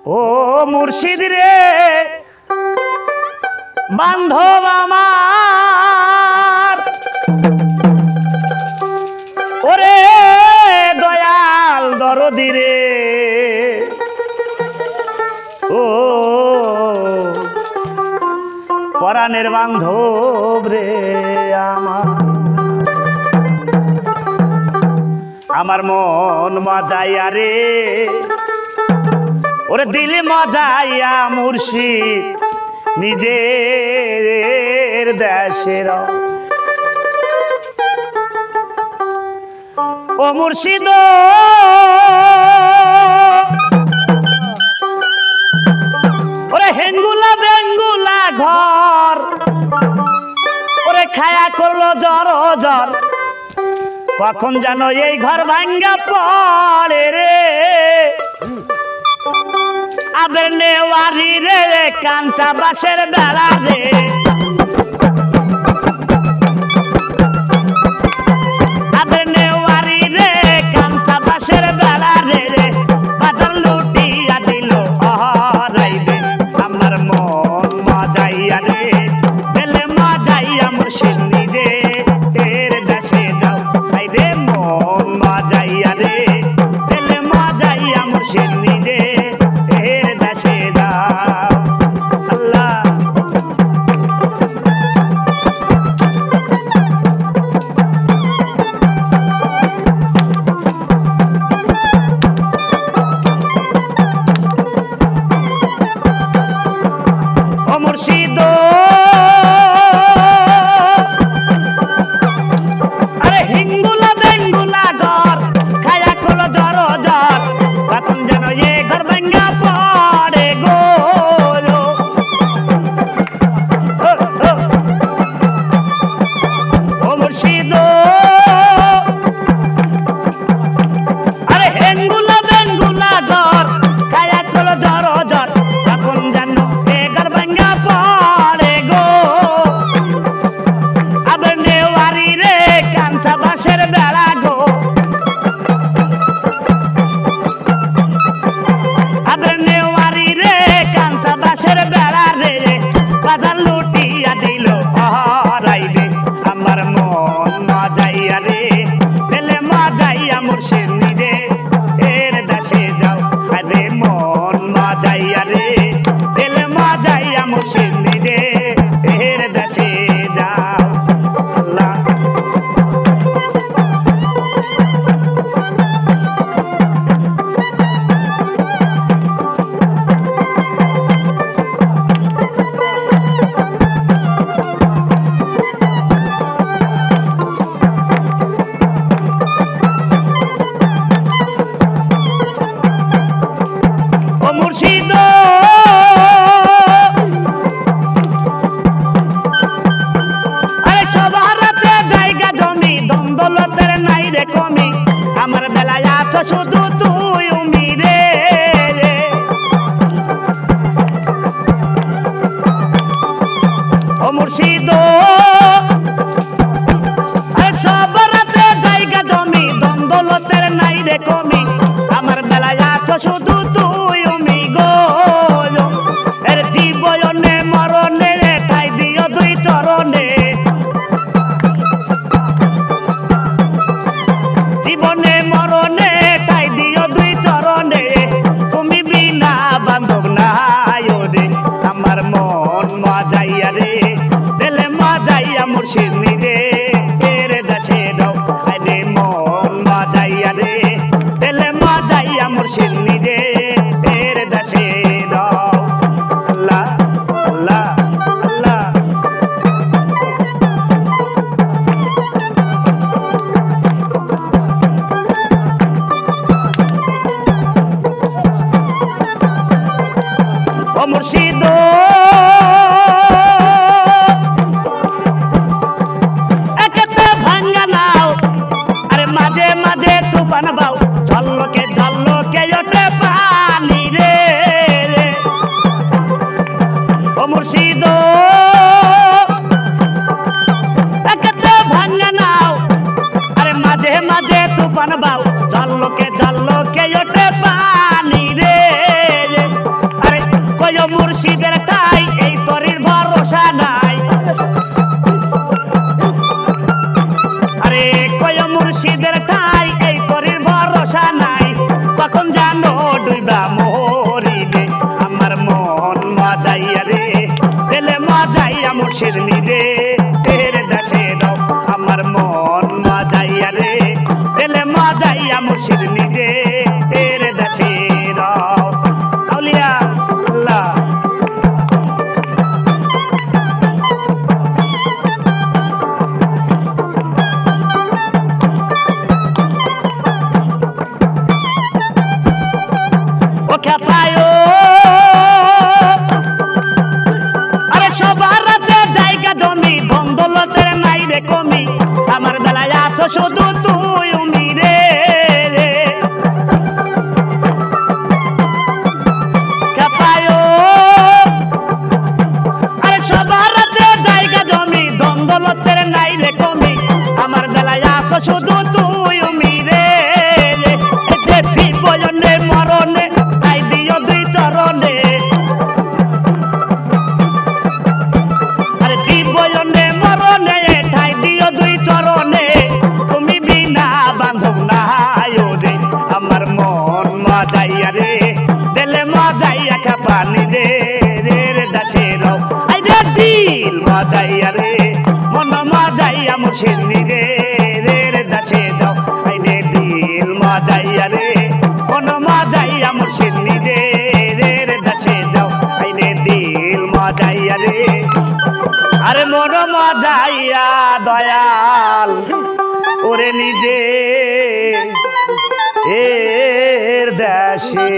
ও মুর্শিদ রে বান্ধব আমার ওরে দয়াল দরদি রে ও পরাণের বান্ধব রে আমার মন মজাইয়া রে ওরে দিলে মজাইয়া মুর্শিদ নিজের দেশের ও মুর্শিদ ওরে হেঙ্গুলা বেঙ্গুলা ঘর ওরে খায়া করলো জ্বর জ্বর কখন জানো এই ঘর ভাঙ্গা পড়ে রে আবের নেওয়ারি রে কাঞ্চা বাসের বেড়া রে আবের নেওয়ারি রে কাঞ্চা বাসের বেড়া রে রে বাজার লুটিয়া দিল হরাইবে আমার মন মজাইয়া রে বেলে মজাইয়া মুর্শিদ নিজে এর দেশে যাও তাই রে মন মজাইয়া রে বেলে মজাইয়া মুর্শিদ নিজে এর দেশে যাও আল্লাহ ও মুর্শিদ আরে হিঙ্গুলা বেঙ্গুলা ঘর খায়া খোলো জ্বর জ্বর কখন যেন এ ঘর ভাঙ্গা পড়ে গো ও মুর্শিদ আরে হিঙ্গুলা বেঙ্গুলা ঘর খায়া খোলো জ্বর জ্বর কখন যেন এ ঘর ভাঙ্গা পড়ে গো আবার নেওয়ারি রে কাঞ্চা বাসের বেড়া গো আবার নেওয়ারি রে কাঞ্চা বাসের বেড়া রে বাজার লুটিয়া দিল হরাইবে আমার মন মজাইয়া রে বেলে মজাইয়া মুর্শিদ নিজে এর দেশে যাও আরে মন মজাইয়া রে বেলে মজাইয়া মুর্শিদ নিজে এর দেশে যাও আল্লাহ ও মুর্শিদ আরে সবার হাতে জায়গা জমি দ্বন্দ্বলতের নাই রে কমি আমার বেলায় আছো শুধু তুই উমি রে ও মুর্শিদ আরে সবার হাতে জায়গা জমি দ্বন্দ্বলতের নাই রে কমি আমার বেলায় আছো শুধু তুই উমি গো এর জীবনে মরণে ঠাই দিও দুই চরণে জীবনে মরণে ঠাই দিও দুই চরণে তুমি বিনা বান্ধব নাই রে আমার মন মজাইয়া রে দিলে মজাইয়া মুর্শিদ নিজে এর দেশে যাও আরে মন মজাইয়া রে দিলে মজাইয়া মুর্শিদ নিজে এর দেশে যাও আল্লাহ আল্লাহ আল্লাহ ও মুর্শিদ একেতে ভাঙ্গা নাও আরে মাঝে মাঝে তুফান বাও ঝল্লকে ঝল্লকে ওঠে পানি রে ও মুর্শিদ একেতে ভাঙ্গা নাও আরে মাঝে মাঝে তুফান বাও ঝল্লকে ঝল্লকে ওঠে পানি রে মজাইয়া মুর্শিদ নিজে এর দেশে রও আউলিয়া আল্লাহ ও খেপায়ো আরে সবার রাতে জায়গা জমি ধন্দলতের নাই রে কমি আমার বেলায় আছো শুধু তুই উমি রে খেপায়ো আরে সবার রাতে জায়গা জমি ধন্দলতের নাই রে কমি আমার বেলায় আছো শুধু তুই উমি রে জীবনে মরণে তাই দিও দুই চরণে আরে জীবনে মরণে ঠাই দিও দুই চরণে তুমি বিনা বান্ধব নাই রে আমার মন মজাইয়া রে দিলে মজাইয়া খাপা নিজে রে দাসে রও আই রে দিল মজাইয়া রে মন মজাইয়া মুর্শিদ নিজে রে দাসে যাও আই রে দিল মজাইয়া রে মন মজাইয়া মুর্শিদ নিজে রে দাসে যাও আই রে দিল মজাইয়া রে আরে মন মজাইয়া দয়াল ওরে নিজে এর দেশে